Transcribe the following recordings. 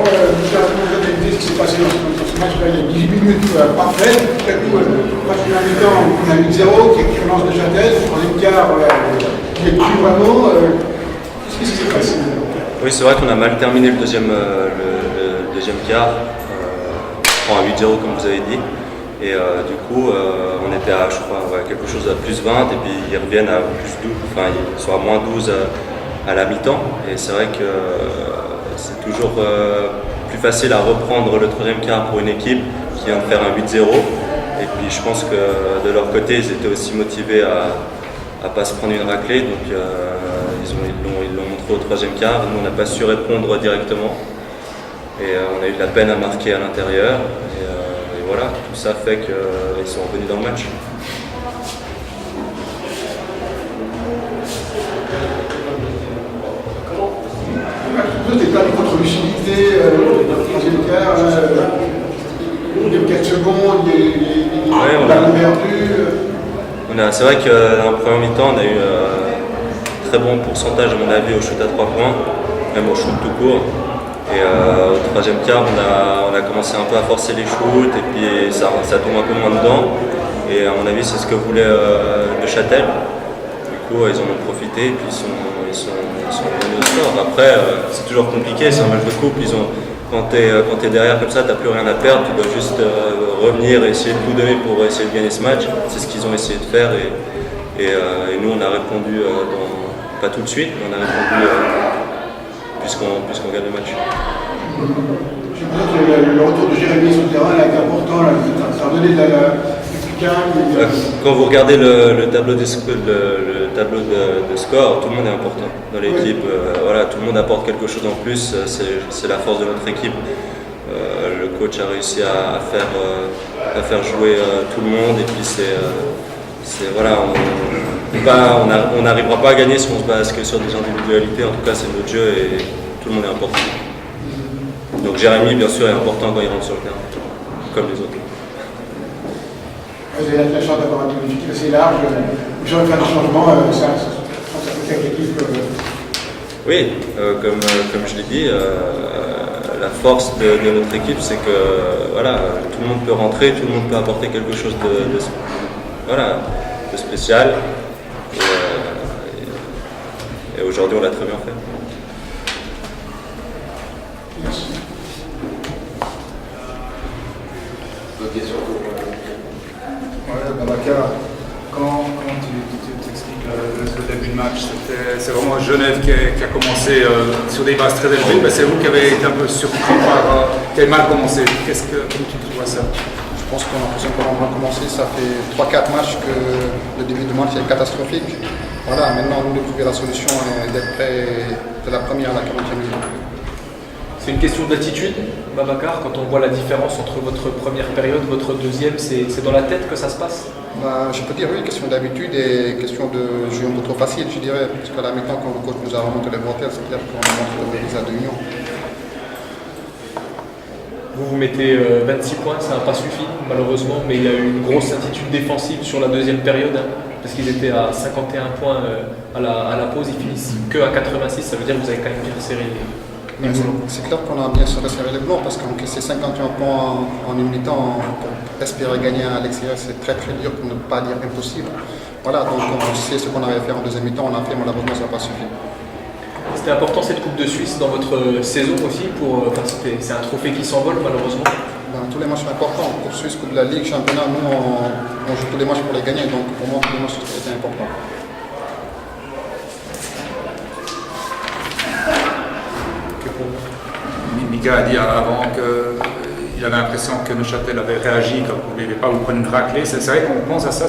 Michel, comment vous avez dit ce qui s'est passé dans ce match-là? Il y a 18 minutes parfaites, tout à coup, match de la mi-temps, on a 8-0, qui relance de Châtel, en troisième quart, il est plus vraiment. Qu'est-ce qui s'est passé? Oui, c'est vrai qu'on a mal terminé le deuxième quart, on prend à 8-0 comme vous avez dit. Et du coup, on était à, je crois, quelque chose à plus 20 et puis ils reviennent à plus 12, enfin ils sont à moins 12 à la mi-temps. Et c'est vrai que c'est toujours plus facile à reprendre le troisième quart pour une équipe qui vient de faire un 8-0. Et puis je pense que de leur côté, ils étaient aussi motivés à pas se prendre une raclée. Donc ils l'ont montré au troisième quart. Nous, on n'a pas su répondre directement. Et on a eu de la peine à marquer à l'intérieur. Et voilà, tout ça fait qu'ils sont revenus dans le match. Vous n'avez pas mis contre lucidité dans le troisième quart, il y a 4 secondes, il y a une balle perdue. C'est vrai que dans le premier mi-temps, on a eu un très bon pourcentage, à mon avis, au shoot à 3 points, même au shoot tout court. Et au troisième quart, on a commencé un peu à forcer les shoots et puis ça tombe un peu moins dedans. Et à mon avis, c'est ce que voulait le Châtel. Du coup, ils en ont profité et puis ils sont revenus au score. Après, c'est toujours compliqué, c'est un match de couple. Quand tu es derrière comme ça, tu n'as plus rien à perdre, tu dois juste revenir et essayer de tout donner pour essayer de gagner ce match. C'est ce qu'ils ont essayé de faire et nous, on a répondu, pas tout de suite, mais on a répondu puisqu'on gagne le match. Je pense que le retour de Jérémy sur le terrain a été important, là, ça a donné du calme. Quand vous regardez le tableau de score, tout le monde est important dans l'équipe. Voilà, tout le monde apporte quelque chose en plus, c'est la force de notre équipe. Le coach a réussi à faire jouer tout le monde et puis voilà, on n'arrivera pas à gagner si on se base que sur des individualités. En tout cas, c'est notre jeu et tout le monde est important. Donc Jérémy, bien sûr, est important quand il rentre sur le terrain, comme les autres. Vous avez la chance d'avoir un effectif assez large. J'aurais fait un changement, ça peut faire l'équipe. Oui, comme je l'ai dit, la force de notre équipe, c'est que voilà, tout le monde peut rentrer, tout le monde peut apporter quelque chose de spécial. Et aujourd'hui, on l'a très bien fait. Merci. D'autres questions? Babacar, comment tu t'expliques le début de match? C'est vraiment Genève qui a commencé sur des bases très élevées, mais c'est vous qui avez été un peu surpris qui avez mal commencé. Comment tu vois ça? Je pense qu'on a l'impression qu'on a commencé, ça fait 3-4 matchs que le début du match est catastrophique. Voilà, maintenant nous de trouver la solution et d'être prêt de la première à la 40e minute. C'est une question d'attitude, Babacar, quand on voit la différence entre votre première période, votre deuxième, c'est dans la tête que ça se passe? Je peux dire oui, question d'habitude et question de jeu un peu trop facile, je dirais. Parce qu'à la mi-temps, quand le coach nous a remonté les bretelles, c'est clair qu'on a montré des à 2 millions. Vous mettez 26 points, ça n'a pas suffi malheureusement, mais il y a eu une grosse attitude défensive sur la deuxième période, parce qu'ils étaient à 51 points à la pause, ils finissent que à 86, ça veut dire que vous avez quand même bien serré les boulons. C'est clair qu'on a bien resserré les blancs, parce qu'encaisser 51 points en une mi-temps pour espérer gagner à l'extérieur, c'est très très dur pour ne pas dire impossible. Voilà, donc on sait ce qu'on avait fait en deuxième mi-temps, on a fait, malheureusement ça n'a pas suffi. C'était important cette Coupe de Suisse dans votre saison aussi, c'est un trophée qui s'envole malheureusement. Tous les matchs sont importants, Coupe Suisse, Coupe de la Ligue, Championnat, nous on joue tous les matchs pour les gagner, donc pour moi tous les matchs étaient importants. Mika a dit avant qu'il avait l'impression que Neuchâtel avait réagi, qu'on ne voulait pas vous prendre une raclée. C'est vrai qu'on pense à ça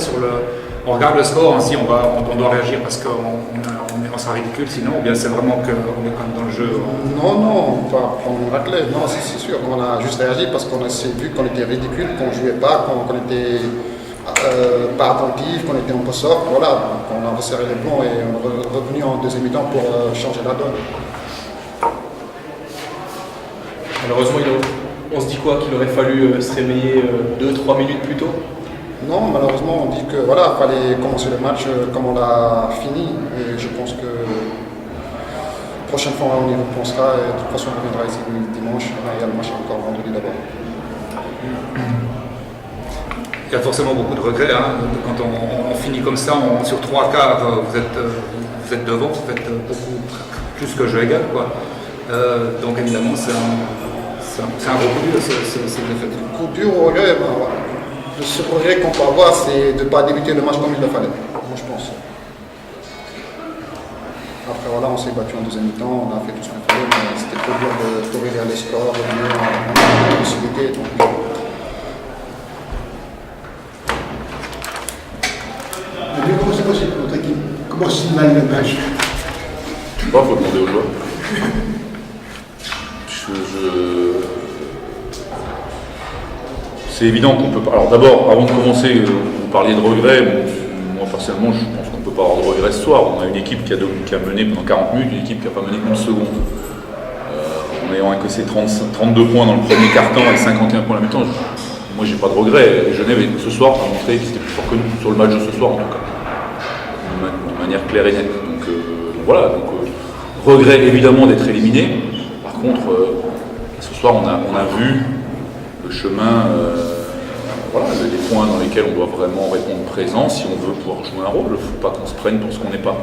on regarde le score, ainsi on doit réagir parce qu'on sera ridicule sinon, ou bien c'est vraiment qu'on est quand même dans le jeu. Non, on va prendre une raclée, non, c'est sûr. On a juste réagi parce qu'on a vu qu'on était ridicule, qu'on ne jouait pas, qu'on était pas attentif, qu'on était un peu soft. Voilà, donc on a resserré les plombs et on est revenu en deuxième mi-temps pour changer la donne. Malheureusement, on se dit quoi? Qu'il aurait fallu se réveiller 2-3 minutes plus tôt? Non, malheureusement, on dit que voilà, fallait commencer le match comme on l'a fini. Et je pense que prochaine fois, on y repensera. Et de toute façon, on reviendra ici dimanche. Il y a le match encore vendredi d'abord. Il y a forcément beaucoup de regrets. Hein. Quand on finit comme ça, sur 3 quarts, vous êtes devant, vous faites beaucoup plus que jeu égal. Quoi. Donc évidemment, c'est un gros coup dur, cette défaite. Coup dur au regret, ben, voilà. Le seul regret qu'on peut avoir, c'est de ne pas débuter le match comme il le fallait, moi je pense. Après voilà, on s'est battu en deuxième mi-temps, on a fait tout ce qu'on pouvait, mais c'était trop dur de corriger les scores, de revenir en possibilité. Comment c'est possible pour votre équipe? Comment s'il mal le match? Je sais pas, il faut demander aux joueurs. C'est évident qu'on peut pas. Alors d'abord, avant de commencer, vous parliez de regrets. Moi personnellement, je pense qu'on ne peut pas avoir de regrets ce soir. On a une équipe qui a mené pendant 40 minutes, une équipe qui n'a pas mené une seconde. En ayant encaissé 32 points dans le premier quart-temps et 51 points à la mi-temps, moi j'ai pas de regrets. Genève ce soir a montré qu'ils étaient plus forts que nous, sur le match de ce soir en tout cas. De manière claire et nette. Donc voilà, regret évidemment d'être éliminé. Par contre, ce soir on a vu le chemin, les points dans lesquels on doit vraiment répondre présent si on veut pouvoir jouer un rôle. Il ne faut pas qu'on se prenne pour ce qu'on n'est pas.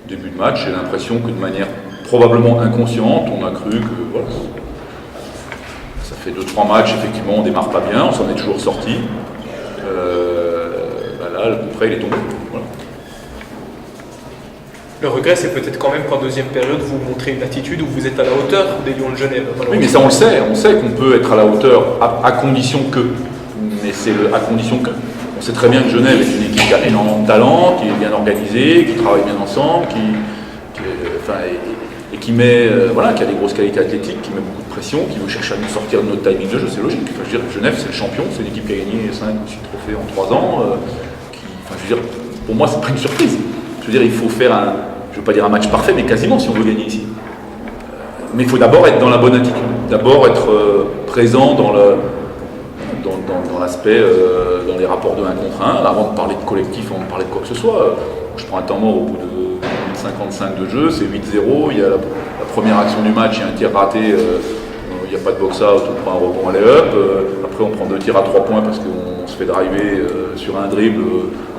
Début de match, j'ai l'impression que de manière probablement inconsciente, on a cru que voilà, ça fait 2-3 matchs, effectivement, on démarre pas bien, on s'en est toujours sorti. Là, le coup près, il est tombé. Voilà. Le regret, c'est peut-être quand même qu'en deuxième période, vous montrez une attitude où vous êtes à la hauteur des Lions de Genève. Oui, mais ça, on le sait qu'on peut être à la hauteur à condition que. Mais c'est à condition que. On sait très bien que Genève est une équipe qui a énormément de talent, qui est bien organisée, qui travaille bien ensemble, qui met, qui a des grosses qualités athlétiques, qui met beaucoup de pression, qui veut chercher à nous sortir de notre timing de jeu, c'est logique. Enfin, je veux dire, Genève, c'est le champion, c'est une équipe qui a gagné 5 ou 6 trophées en 3 ans. Pour moi, c'est pas une surprise. Je veux dire, il faut faire je ne veux pas dire un match parfait, mais quasiment si on veut gagner ici. Mais il faut d'abord être dans la bonne attitude, d'abord être présent dans l'aspect, dans les rapports de 1 contre 1, avant de parler de collectif, avant de parler de quoi que ce soit. Je prends un temps mort au bout de 55 de jeu, c'est 8-0, il y a la première action du match, il y a un tir raté, il n'y a pas de box-out, on prend un rebond à lay-up, après on prend 2 tirs à 3 points parce qu'on se fait driver sur un dribble,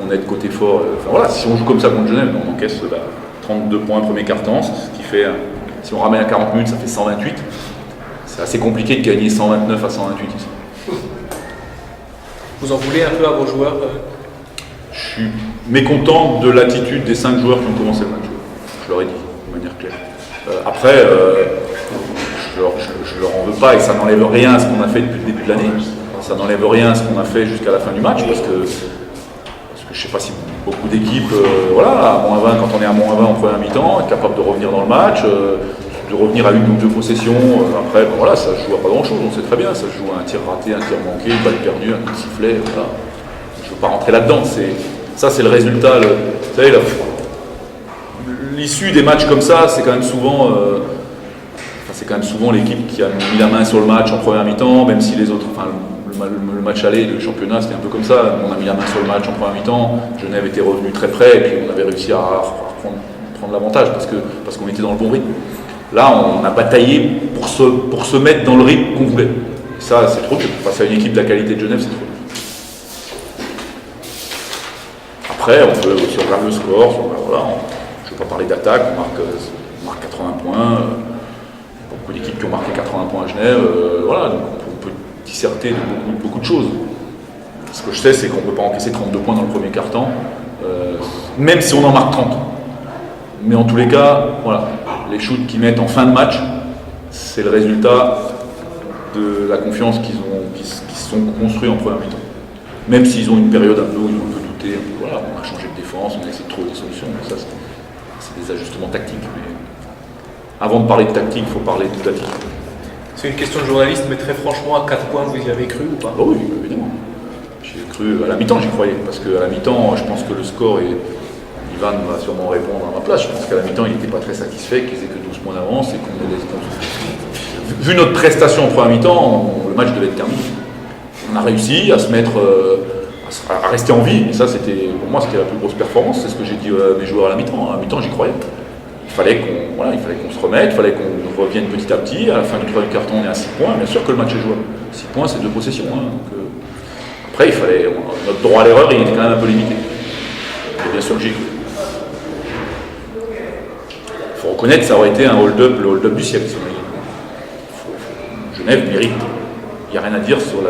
on est de côté fort. Si on joue comme ça contre Genève, on encaisse 32 points premier quart-temps, ce qui fait, si on ramène à 40 minutes, ça fait 128. C'est assez compliqué de gagner 129 à 128 ici. Vous en voulez un peu à vos joueurs Je suis mécontent de l'attitude des 5 joueurs qui ont commencé le match. Je leur ai dit, de manière claire. Après, je leur en veux pas et ça n'enlève rien à ce qu'on a fait depuis le début de l'année. Ça n'enlève rien à ce qu'on a fait jusqu'à la fin du match parce que je ne sais pas si beaucoup d'équipes, à -20, quand on est à -20 en première mi-temps, est capable de revenir dans le match, de revenir à une ou 2 possessions. Après, ça se joue à pas grand-chose, on sait très bien, ça se joue à un tir raté, un tir manqué, une balle perdue, un coup de sifflet. Voilà. Je ne veux pas rentrer là-dedans. C'est le résultat. Vous savez, l'issue des matchs comme ça, c'est quand même souvent. C'est quand même souvent l'équipe qui a mis la main sur le match en première mi-temps, même si les autres. Le match aller, le championnat, c'était un peu comme ça. On a mis la main sur le match en première mi-temps. Genève était revenu très près et puis on avait réussi à prendre l'avantage parce qu'on était dans le bon rythme. Là, on a bataillé pour se mettre dans le rythme qu'on voulait. Et ça, c'est trop dur. Face à une équipe de la qualité de Genève, c'est trop dur. Après, on peut aussi regarder le score. Je ne vais pas parler d'attaque. On marque 80 points. Beaucoup d'équipes qui ont marqué 80 points à Genève. Donc on peut disserter de beaucoup de choses. Ce que je sais, c'est qu'on ne peut pas encaisser 32 points dans le premier quart-temps, même si on en marque 30. Mais en tous les cas, les shoots qu'ils mettent en fin de match, c'est le résultat de la confiance qu'ils se sont construits en première mi-temps. Même s'ils ont une période un peu où ils ont un peu douté, on a changé de défense, on a essayé de trouver des solutions. Ça, c'est des ajustements tactiques. Mais avant de parler de tactique, il faut parler de d'attitude. C'est une question de journaliste, mais très franchement, à 4 points, vous y avez cru ou pas? Oui, évidemment. J'ai cru, à la mi-temps, j'y croyais. Parce qu'à la mi-temps, je pense que le score, Ivan va sûrement répondre à ma place. Je pense qu'à la mi-temps, il n'était pas très satisfait qu'ils aient que 12 points d'avance et qu'on ait vu notre prestation en première mi-temps, le match devait être terminé. On a réussi à se mettre, à rester en vie. Et ça, pour moi, c'était la plus grosse performance. C'est ce que j'ai dit à mes joueurs à la mi-temps. À la mi-temps, j'y croyais. fallait qu'on se remette, il fallait qu'on revienne petit à petit. À la fin du troisième quart-temps, on est à 6 points. Bien sûr que le match est jouable. 6 points, c'est 2 possessions. Hein, donc, après, notre droit à l'erreur, il était quand même un peu limité. Et bien sûr que j'y cru. Il faut reconnaître que ça aurait été un hold-up, le hold-up du siècle. Genève mérite. Il n'y a rien à dire sur le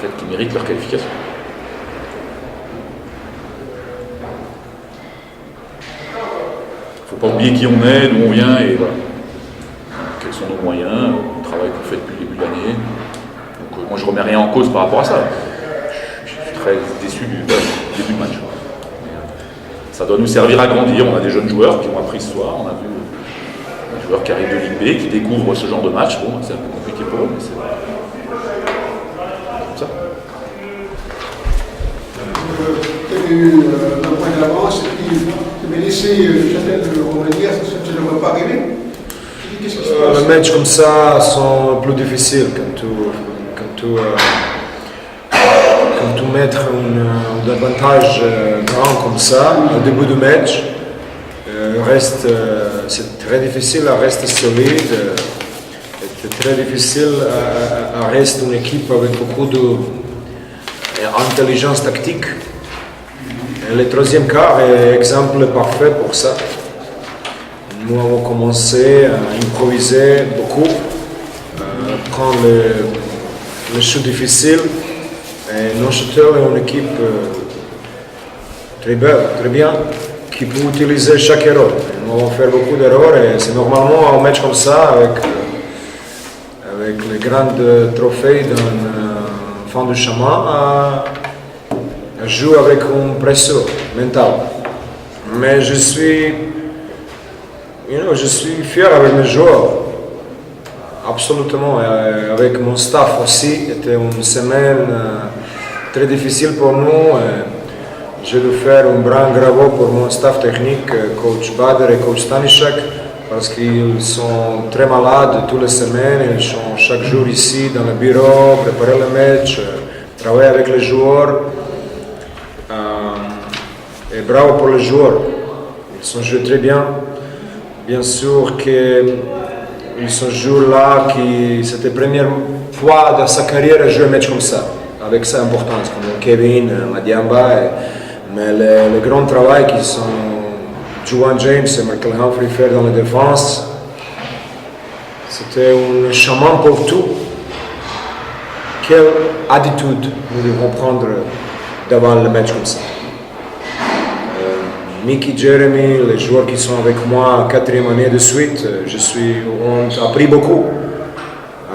fait qu'ils méritent leur qualification. Il ne faut pas oublier qui on est, d'où on vient et voilà. Quels sont nos moyens, le travail qu'on fait depuis le début de l'année. Donc moi je ne remets rien en cause par rapport à ça. Je suis très déçu du début de match. Ça doit nous servir à grandir. On a des jeunes joueurs qui ont appris ce soir. On a vu des joueurs qui arrivent de Ligue B, qui découvrent ce genre de match. Bon, c'est un peu compliqué pour eux, mais c'est comme ça. Tu as eu un point d'avance et puis tu m'as laissé Châtel revenir, ça ne va pas arriver. Qu'est-ce qui se passe? Les matchs comme ça sont plus difficiles quand tu mets un avantage grand comme ça au début du match. C'est très difficile à rester solide. C'est très difficile à rester une équipe avec beaucoup d'intelligence tactique. Et le troisième quart est exemple parfait pour ça. Nous avons commencé à improviser beaucoup, prendre les choses difficiles. Et Neuchâtel est une équipe très belle, très bien, qui peut utiliser chaque erreur. Nous allons faire beaucoup d'erreurs et c'est normalement un match comme ça, avec les grands trophées d'un fin de chemin, à jouer avec une pression mentale. Mais je suis fier avec mes joueurs, absolument, et avec mon staff aussi. C'était une semaine très difficile pour nous. Je veux faire un grand bravo pour mon staff technique, coach Bader et coach Stanišek, parce qu'ils sont très malades toutes les semaines. Ils sont chaque jour ici dans le bureau, préparer le match, travailler avec les joueurs. Et bravo pour les joueurs. Ils ont joué très bien. Bien sûr qu'ils sont joueurs là qui c'était la première fois dans sa carrière à jouer un match comme ça, avec sa importance, comme Kevin, Madiamba, mais le grand travail qu'ils sont Juwan James et Michael Humphrey faire dans la défense, c'était un chemin pour tout. Quelle attitude nous devons prendre devant le match comme ça. Mickey, Jeremy, les joueurs qui sont avec moi 4e année de suite, on a appris beaucoup.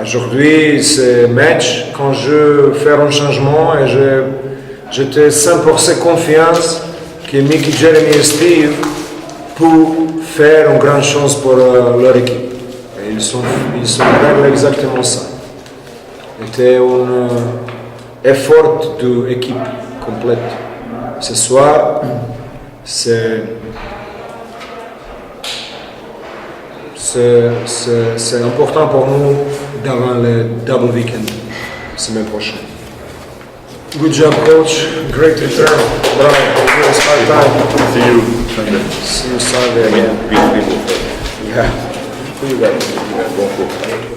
Aujourd'hui, c'est match, quand je fais un changement et j'étais 100% confiance que Mickey, Jeremy et Steve peuvent faire une grande chose pour leur équipe. Et ils sont fait exactement ça. C'était un effort de l'équipe complète. Ce soir, c'est important pour nous d'avoir le double weekend la semaine prochaine. Good job, coach. Great return. Bravo. It was hard time. See you Sunday. See you Sunday again. Peace, people. Yeah. Who you got? Bon cours.